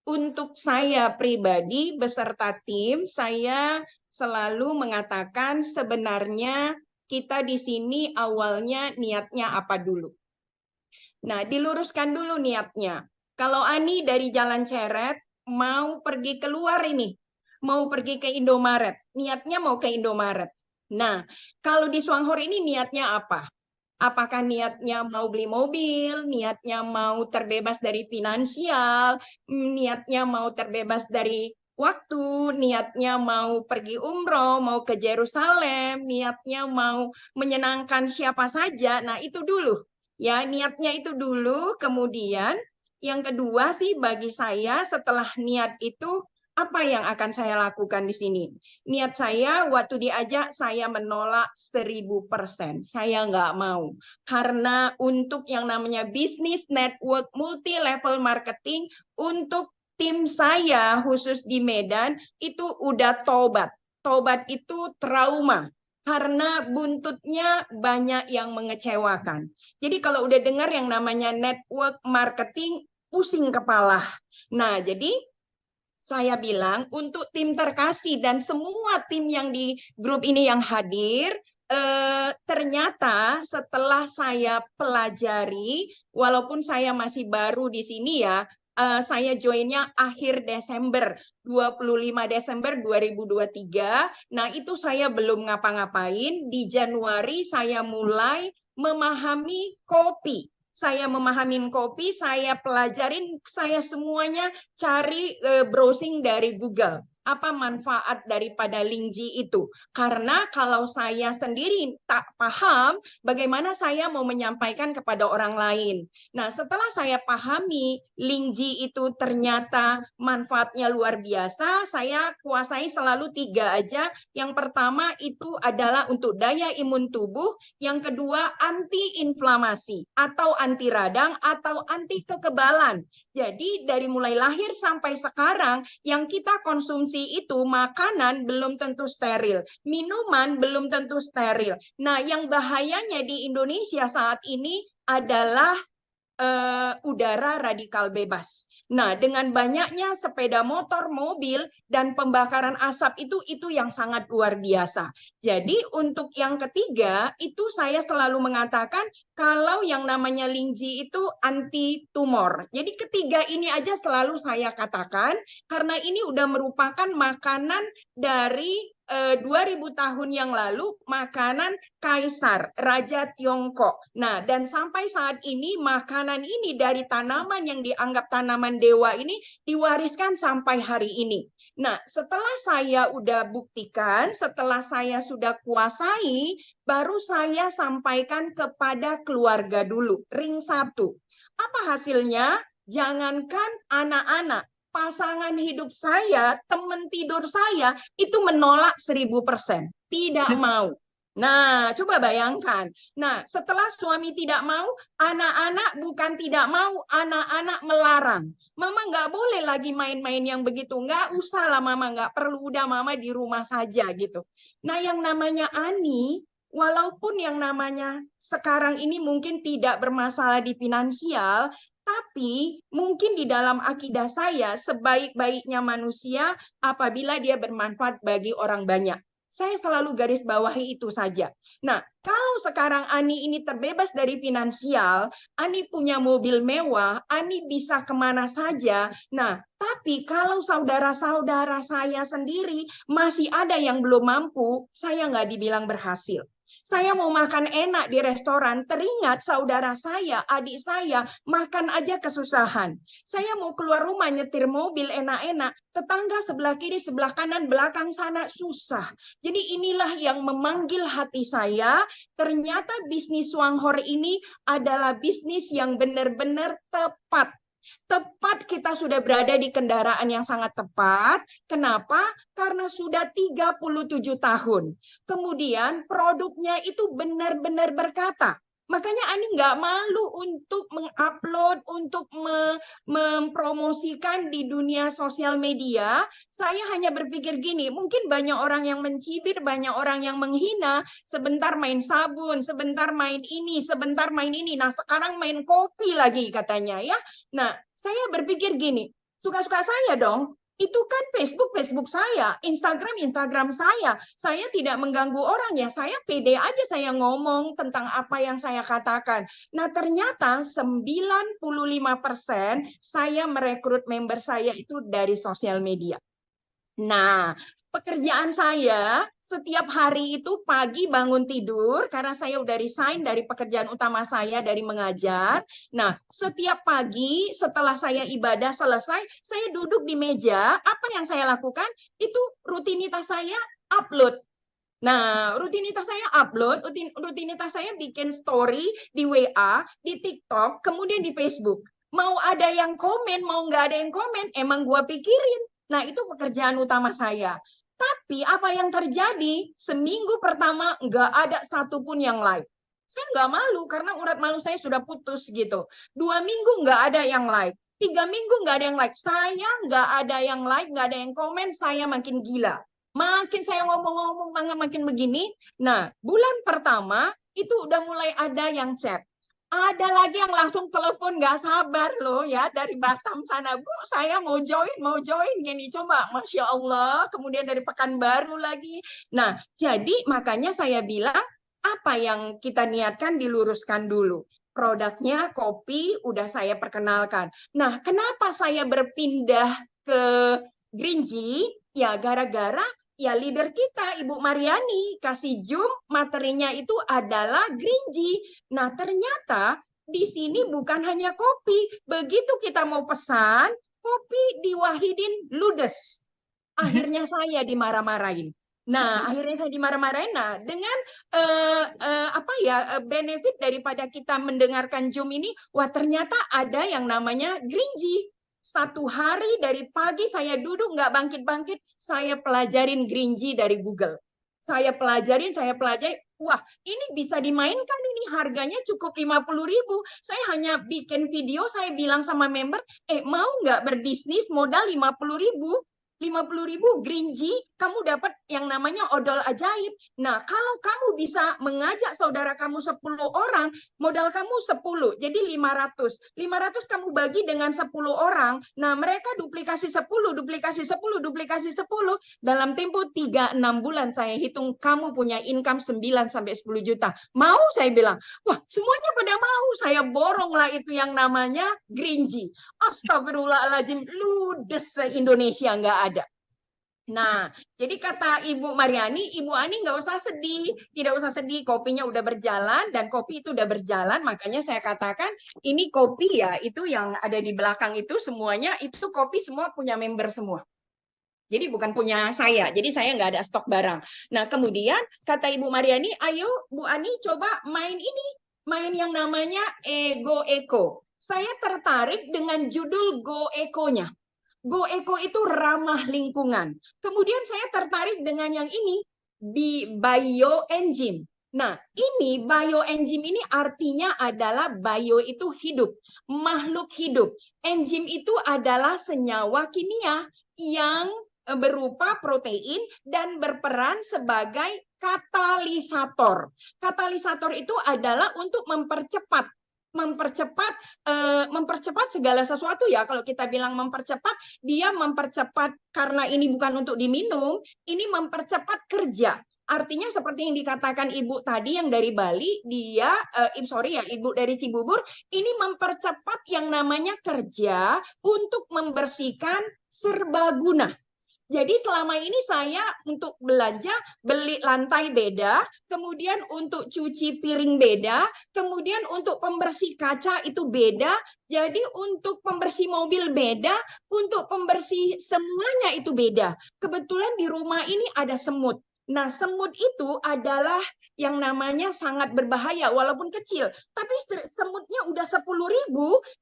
untuk saya pribadi beserta tim, saya selalu mengatakan sebenarnya kita di sini awalnya niatnya apa dulu. Nah, diluruskan dulu niatnya. Kalau Ani dari Jalan Ceret mau pergi keluar ini, mau pergi ke Indomaret, niatnya mau ke Indomaret. Nah, kalau di Swanghor ini niatnya apa? Apakah niatnya mau beli mobil, niatnya mau terbebas dari finansial, niatnya mau terbebas dari waktu, niatnya mau pergi umroh, mau ke Yerusalem, niatnya mau menyenangkan siapa saja. Nah, itu dulu. Ya, niatnya itu dulu. Kemudian yang kedua sih bagi saya setelah niat itu apa yang akan saya lakukan di sini? Niat saya waktu diajak saya menolak 1000%. Saya nggak mau. Karena untuk yang namanya bisnis network multi level marketing untuk tim saya khusus di Medan itu udah tobat. Tobat itu trauma karena buntutnya banyak yang mengecewakan. Jadi kalau udah dengar yang namanya network marketing pusing kepala. Nah, jadi saya bilang untuk tim terkasih dan semua tim yang di grup ini yang hadir, ternyata setelah saya pelajari, walaupun saya masih baru di sini ya, saya joinnya akhir Desember, 25 Desember 2023. Nah, itu saya belum ngapa-ngapain. Di Januari saya mulai memahami kopi. Saya memahami kopi, saya pelajarin, saya semuanya cari browsing dari Google. Apa manfaat daripada Lingji itu? Karena kalau saya sendiri tak paham, bagaimana saya mau menyampaikan kepada orang lain. Nah, setelah saya pahami Lingji itu ternyata manfaatnya luar biasa, saya kuasai selalu 3 aja. Yang pertama itu adalah untuk daya imun tubuh, yang kedua anti-inflamasi atau anti radang atau anti kekebalan. Jadi dari mulai lahir sampai sekarang yang kita konsumsi itu makanan belum tentu steril, minuman belum tentu steril. Nah, yang bahayanya di Indonesia saat ini adalah udara radikal bebas. Nah, dengan banyaknya sepeda motor, mobil, dan pembakaran asap itu yang sangat luar biasa. Jadi untuk yang ketiga, itu saya selalu mengatakan kalau yang namanya Lingji itu anti tumor. Jadi ketiga ini aja selalu saya katakan karena ini udah merupakan makanan dari 2000 tahun yang lalu, makanan Kaisar, Raja Tiongkok. Nah, dan sampai saat ini makanan ini dari tanaman yang dianggap tanaman dewa ini diwariskan sampai hari ini. Nah, setelah saya udah buktikan, setelah saya sudah kuasai, baru saya sampaikan kepada keluarga dulu, ring 1. Apa hasilnya? Jangankan anak-anak, pasangan hidup saya, teman tidur saya, itu menolak 1000%. Tidak mau. Nah, coba bayangkan. Nah, setelah suami tidak mau, anak-anak bukan tidak mau, anak-anak melarang. Mama nggak boleh lagi main-main yang begitu. Nggak usah lah Mama, nggak perlu. Udah Mama di rumah saja gitu. Nah, yang namanya Ani, walaupun yang namanya sekarang ini mungkin tidak bermasalah di finansial, tapi mungkin di dalam akidah saya, sebaik-baiknya manusia apabila dia bermanfaat bagi orang banyak. Saya selalu garis bawahi itu saja. Nah, kalau sekarang Ani ini terbebas dari finansial, Ani punya mobil mewah, Ani bisa kemana saja. Nah, tapi kalau saudara-saudara saya sendiri masih ada yang belum mampu, saya nggak dibilang berhasil. Saya mau makan enak di restoran, teringat saudara saya, adik saya, makan aja kesusahan. Saya mau keluar rumah nyetir mobil enak-enak, tetangga sebelah kiri, sebelah kanan, belakang sana susah. Jadi inilah yang memanggil hati saya, ternyata bisnis Swanghor ini adalah bisnis yang benar-benar tepat. Tepat kita sudah berada di kendaraan yang sangat tepat. Kenapa? Karena sudah 37 tahun. Kemudian produknya itu benar-benar berkata. Makanya Ani nggak malu untuk mengupload, untuk mempromosikan di dunia sosial media. Saya hanya berpikir gini, mungkin banyak orang yang mencibir, banyak orang yang menghina, sebentar main sabun, sebentar main ini, sebentar main ini. Nah, sekarang main kopi lagi katanya ya. Nah, saya berpikir gini, Suka-suka saya dong. Itu kan Facebook saya, Instagram saya. Saya tidak mengganggu orang ya, saya pede aja saya ngomong tentang apa yang saya katakan. Nah, ternyata 95% saya merekrut member saya itu dari sosial media. Nah, pekerjaan saya setiap hari itu pagi bangun tidur karena saya udah resign dari pekerjaan utama saya dari mengajar. Nah, setiap pagi setelah saya ibadah selesai, saya duduk di meja. Apa yang saya lakukan? Itu rutinitas saya upload. Nah, rutinitas saya upload, rutinitas saya bikin story di WA, di TikTok, kemudian di Facebook. Mau ada yang komen, mau nggak ada yang komen, emang gua pikirin. Nah, itu pekerjaan utama saya. Tapi apa yang terjadi? Seminggu pertama nggak ada satupun yang like. Saya nggak malu karena urat malu saya sudah putus gitu. 2 minggu nggak ada yang like. 3 minggu nggak ada yang like. Saya nggak ada yang like, nggak ada yang komen, saya makin gila. Makin saya ngomong-ngomong makin begini. Nah, bulan pertama itu udah mulai ada yang chat. Ada lagi yang langsung telepon, nggak sabar loh ya, dari Batam sana. Bu, saya mau join gini. Coba, Masya Allah. Kemudian dari Pekanbaru lagi. Nah, jadi makanya saya bilang, apa yang kita niatkan diluruskan dulu. Produknya kopi udah saya perkenalkan. Nah, kenapa saya berpindah ke Greenji? Ya, gara-gara ya leader kita, Ibu Mariani, kasih Zoom materinya itu adalah Greenji. Nah, ternyata di sini bukan hanya kopi. Begitu kita mau pesan, kopi diwahidin ludes. Akhirnya saya dimarah-marahin. Nah, akhirnya saya dimarah-marahin. Nah, dengan benefit daripada kita mendengarkan Zoom ini, wah ternyata ada yang namanya Greenji. 1 hari dari pagi saya duduk nggak bangkit-bangkit, saya pelajarin Greenji dari Google. Saya pelajari. Wah, ini bisa dimainkan ini, harganya cukup 50.000. Saya hanya bikin video, saya bilang sama member, mau nggak berbisnis modal 50.000? 50.000 Greenji, kamu dapat yang namanya odol ajaib. Nah, kalau kamu bisa mengajak saudara kamu 10 orang, modal kamu 10, jadi 500. 500 kamu bagi dengan 10 orang, nah mereka duplikasi 10, duplikasi 10, duplikasi 10. Dalam tempo 3-6 bulan saya hitung kamu punya income 9-10 juta. Mau? Saya bilang, wah semuanya pada mau. Saya boronglah itu yang namanya Greenji. Astagfirullahaladzim, ludes se-Indonesia nggak ada. Nah, jadi kata Ibu Mariani, Ibu Ani nggak usah sedih, tidak usah sedih, kopinya udah berjalan dan kopi itu udah berjalan, makanya saya katakan ini kopi ya, itu yang ada di belakang itu semuanya, itu kopi semua punya member semua. Jadi bukan punya saya, jadi saya nggak ada stok barang. Nah, kemudian kata Ibu Mariani, ayo Bu Ani coba main ini, main yang namanya Go Eco. Saya tertarik dengan judul Go Eco-nya. Go Eco itu ramah lingkungan. Kemudian saya tertarik dengan yang ini, di bioenzyme. Nah, ini bioenzyme ini artinya adalah bio itu hidup, makhluk hidup. Enzim itu adalah senyawa kimia yang berupa protein dan berperan sebagai katalisator. Katalisator itu adalah untuk mempercepat segala sesuatu ya. Kalau kita bilang mempercepat, dia mempercepat karena ini bukan untuk diminum, ini mempercepat kerja. Artinya seperti yang dikatakan Ibu tadi yang dari Bali, dia Ibu dari Cibubur, ini mempercepat yang namanya kerja untuk membersihkan serbaguna. Jadi selama ini saya untuk belanja beli lantai beda, kemudian untuk cuci piring beda, kemudian untuk pembersih kaca itu beda, jadi untuk pembersih mobil beda, untuk pembersih semuanya itu beda. Kebetulan di rumah ini ada semut. Nah, semut itu adalah yang namanya sangat berbahaya walaupun kecil. Tapi semutnya udah 10.000,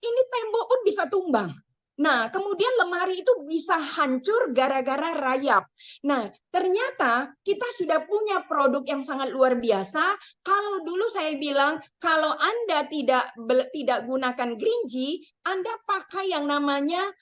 ini tembok pun bisa tumbang. Nah, kemudian lemari itu bisa hancur gara-gara rayap. Nah, ternyata kita sudah punya produk yang sangat luar biasa. Kalau dulu saya bilang, kalau Anda tidak gunakan Greenji, Anda pakai yang namanya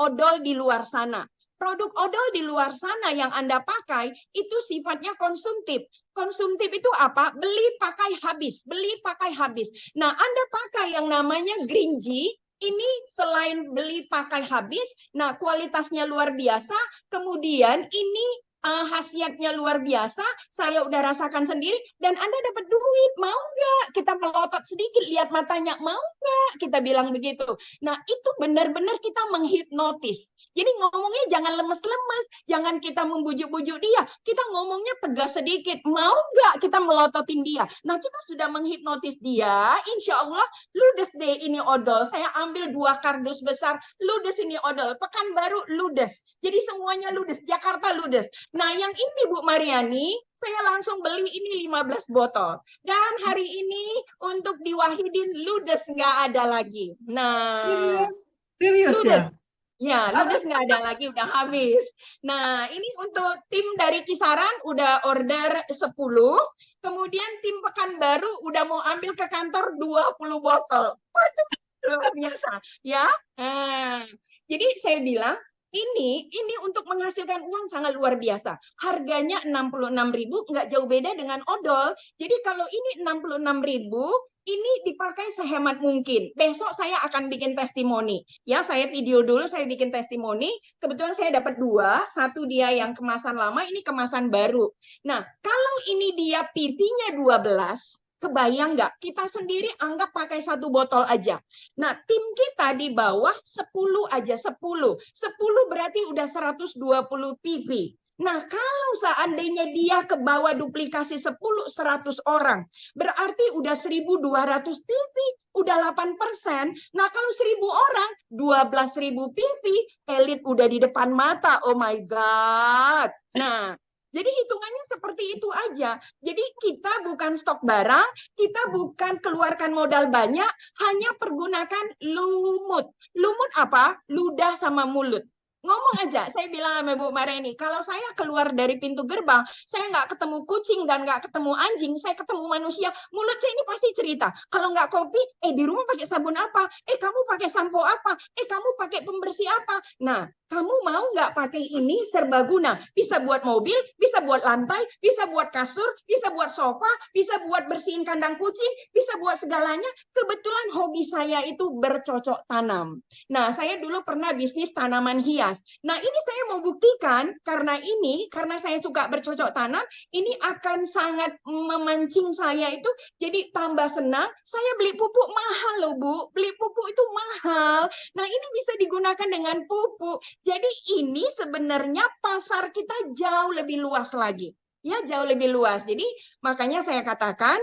odol di luar sana. Produk odol di luar sana yang Anda pakai itu sifatnya konsumtif. Konsumtif itu apa? Beli, pakai, habis. Beli, pakai, habis. Nah, Anda pakai yang namanya Greenji, ini selain beli pakai habis, nah kualitasnya luar biasa, kemudian ini khasiatnya luar biasa, saya udah rasakan sendiri, dan Anda dapat duit, mau nggak? Kita melotot sedikit, lihat matanya, mau nggak? Kita bilang begitu. Nah, itu benar-benar kita menghipnotis. Jadi ngomongnya jangan lemes-lemes, jangan kita membujuk-bujuk dia, kita ngomongnya tegas sedikit, mau nggak kita melototin dia? Nah, kita sudah menghipnotis dia, insya Allah ludes deh ini odol. Saya ambil 2 kardus besar, ludes ini odol. Pekanbaru ludes. Jadi semuanya ludes. Jakarta ludes. Nah, yang ini Bu Mariani, saya langsung beli ini 15 botol. Dan hari ini untuk di Wahidin ludes nggak ada lagi. Nah, Serius ludes. ya? Ya, ludes nggak ada lagi, udah habis. Nah, ini untuk tim dari Kisaran udah order 10. Kemudian tim Pekanbaru udah mau ambil ke kantor 20 botol. Waduh, luar biasa. Ya, jadi saya bilang, ini untuk menghasilkan uang sangat luar biasa. Harganya 66.000, nggak jauh beda dengan odol. Jadi kalau ini 66.000, ini dipakai sehemat mungkin. Besok saya akan bikin testimoni. Ya, saya video dulu, saya bikin testimoni. Kebetulan saya dapat 2, satu dia yang kemasan lama, ini kemasan baru. Nah, kalau ini dia PP-nya 12, kebayang nggak? Kita sendiri anggap pakai 1 botol aja. Nah, tim kita di bawah 10 aja, 10. 10 berarti udah 120 PP. Nah, kalau seandainya dia ke bawah duplikasi 10, 100 orang, berarti udah 1.200 PP, udah 8%. Nah, kalau 1.000 orang, 12.000 PP, elit udah di depan mata. Oh my God. Nah, jadi hitungannya seperti itu aja. Jadi kita bukan stok barang, kita bukan keluarkan modal banyak, hanya pergunakan lumut. Lumut apa? Ludah sama mulut. Ngomong aja, saya bilang sama Bu Mareni, kalau saya keluar dari pintu gerbang, saya nggak ketemu kucing dan nggak ketemu anjing, saya ketemu manusia, mulut saya ini pasti cerita. Kalau nggak kopi, di rumah pakai sabun apa? Kamu pakai sampo apa? Kamu pakai pembersih apa? Nah, kamu mau nggak pakai ini serbaguna? Bisa buat mobil, bisa buat lantai, bisa buat kasur, bisa buat sofa, bisa buat bersihin kandang kucing, bisa buat segalanya. Kebetulan hobi saya itu bercocok tanam. Nah, saya dulu pernah bisnis tanaman hias. Nah, ini saya mau buktikan karena saya suka bercocok tanam, ini akan sangat memancing saya itu jadi tambah senang. Saya beli pupuk mahal loh, Bu. Beli pupuk itu mahal. Nah, ini bisa digunakan dengan pupuk. Jadi ini sebenarnya pasar kita jauh lebih luas lagi. Ya, jauh lebih luas. Jadi makanya saya katakan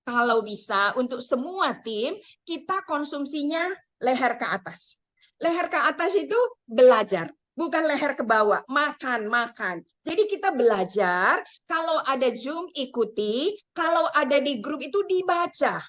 kalau bisa untuk semua tim kita konsumsinya leher ke atas. Leher ke atas itu belajar, bukan leher ke bawah, makan. Jadi kita belajar, kalau ada Zoom ikuti, kalau ada di grup itu dibaca.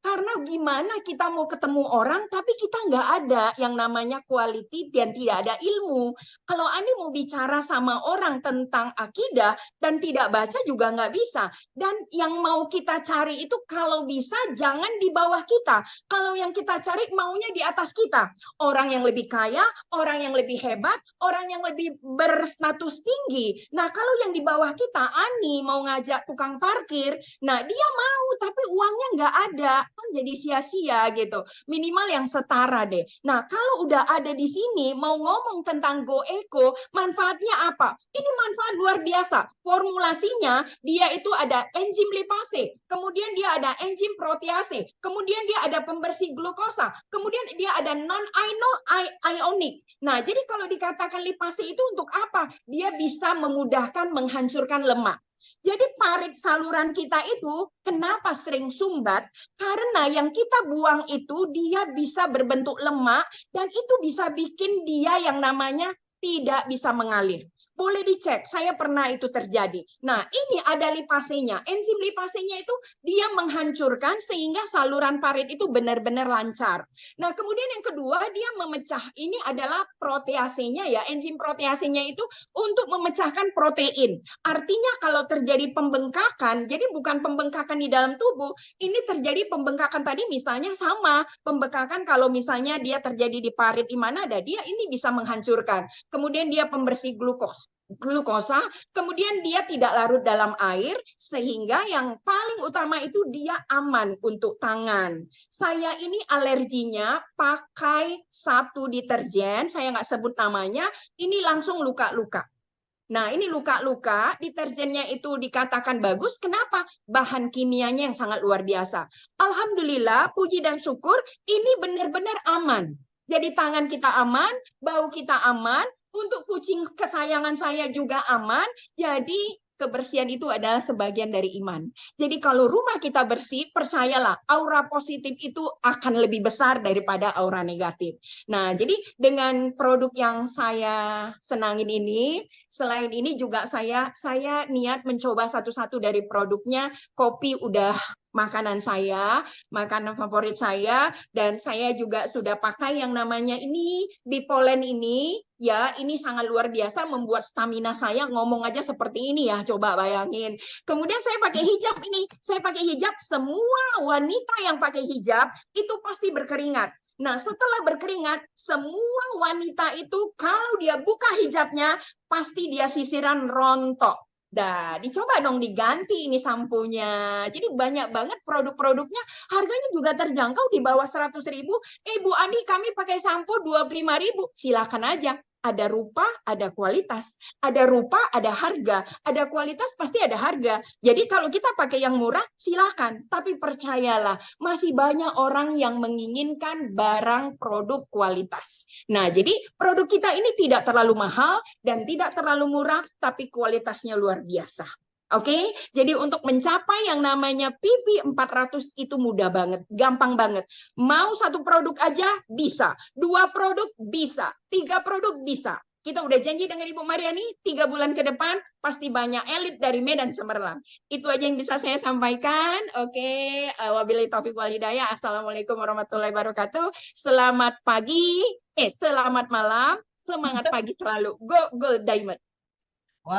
Karena gimana kita mau ketemu orang, tapi kita nggak ada yang namanya quality dan tidak ada ilmu. Kalau Ani mau bicara sama orang tentang akidah dan tidak baca juga nggak bisa. Dan yang mau kita cari itu kalau bisa jangan di bawah kita. Kalau yang kita cari maunya di atas kita. Orang yang lebih kaya, orang yang lebih hebat, orang yang lebih berstatus tinggi. Nah, kalau yang di bawah kita, Ani mau ngajak tukang parkir, nah dia mau tapi uangnya nggak ada, kan jadi sia-sia gitu. Minimal yang setara deh. Nah, kalau udah ada di sini mau ngomong tentang Go Eco, manfaatnya apa? Ini manfaat luar biasa. Formulasinya dia itu ada enzim lipase, kemudian dia ada enzim protease, kemudian dia ada pembersih glukosa, kemudian dia ada non-ionic. Nah, jadi kalau dikatakan lipase itu untuk apa? Dia bisa memudahkan menghancurkan lemak. Jadi parit saluran kita itu kenapa sering sumbat? Karena yang kita buang itu dia bisa berbentuk lemak dan itu bisa bikin dia yang namanya tidak bisa mengalir. Boleh dicek, saya pernah itu terjadi. Nah, ini ada lipasenya. Enzim lipasenya itu dia menghancurkan sehingga saluran parit itu benar-benar lancar. Nah, kemudian yang kedua, dia memecah. Ini adalah proteasenya ya. Enzim proteasenya itu untuk memecahkan protein. Artinya kalau terjadi pembengkakan, jadi bukan pembengkakan di dalam tubuh, ini terjadi pembengkakan tadi misalnya sama. Pembengkakan kalau misalnya dia terjadi di parit di mana ada dia, ini bisa menghancurkan. Kemudian dia pembersih glukos. glukosa, kemudian dia tidak larut dalam air, sehingga yang paling utama itu dia aman untuk tangan. Saya ini alerginya pakai satu deterjen, saya nggak sebut namanya, ini langsung luka-luka. Nah, ini luka-luka, deterjennya itu dikatakan bagus. Kenapa? Bahan kimianya yang sangat luar biasa. Alhamdulillah, puji dan syukur, ini benar-benar aman. Jadi tangan kita aman, bau kita aman, untuk kucing kesayangan saya juga aman. Jadi kebersihan itu adalah sebagian dari iman. Jadi kalau rumah kita bersih, percayalah, aura positif itu akan lebih besar daripada aura negatif. Nah, jadi dengan produk yang saya senangin ini, selain ini juga saya niat mencoba satu-satu dari produknya. Kopi udah makanan saya, makanan favorit saya, dan saya juga sudah pakai yang namanya ini, Bipolen ini, ya, ini sangat luar biasa membuat stamina saya, ngomong aja seperti ini ya, coba bayangin. Kemudian saya pakai hijab ini, saya pakai hijab, semua wanita yang pakai hijab itu pasti berkeringat. Nah, setelah berkeringat, semua wanita itu kalau dia buka hijabnya, pasti dia sisiran rontok. Nah, dicoba dong diganti ini sampunya. Jadi banyak banget produk-produknya, harganya juga terjangkau di bawah 100.000. Bu Ani, kami pakai sampo 25.000. Silakan aja. Ada rupa, ada kualitas. Ada rupa, ada harga. Ada kualitas, pasti ada harga. Jadi kalau kita pakai yang murah, silakan. Tapi percayalah, masih banyak orang yang menginginkan barang produk kualitas. Nah, jadi produk kita ini tidak terlalu mahal dan tidak terlalu murah, tapi kualitasnya luar biasa. Oke, jadi untuk mencapai yang namanya PP 400 itu mudah banget, gampang banget. Mau satu produk aja bisa, 2 produk bisa, 3 produk bisa. Kita udah janji dengan Ibu Mariani, 3 bulan ke depan pasti banyak elit dari Medan Cemerlang. Itu aja yang bisa saya sampaikan. Oke, wabillahi taufiq wal hidayah. Assalamualaikum warahmatullahi wabarakatuh. Selamat pagi, selamat malam, semangat pagi selalu. Go Gold Diamond.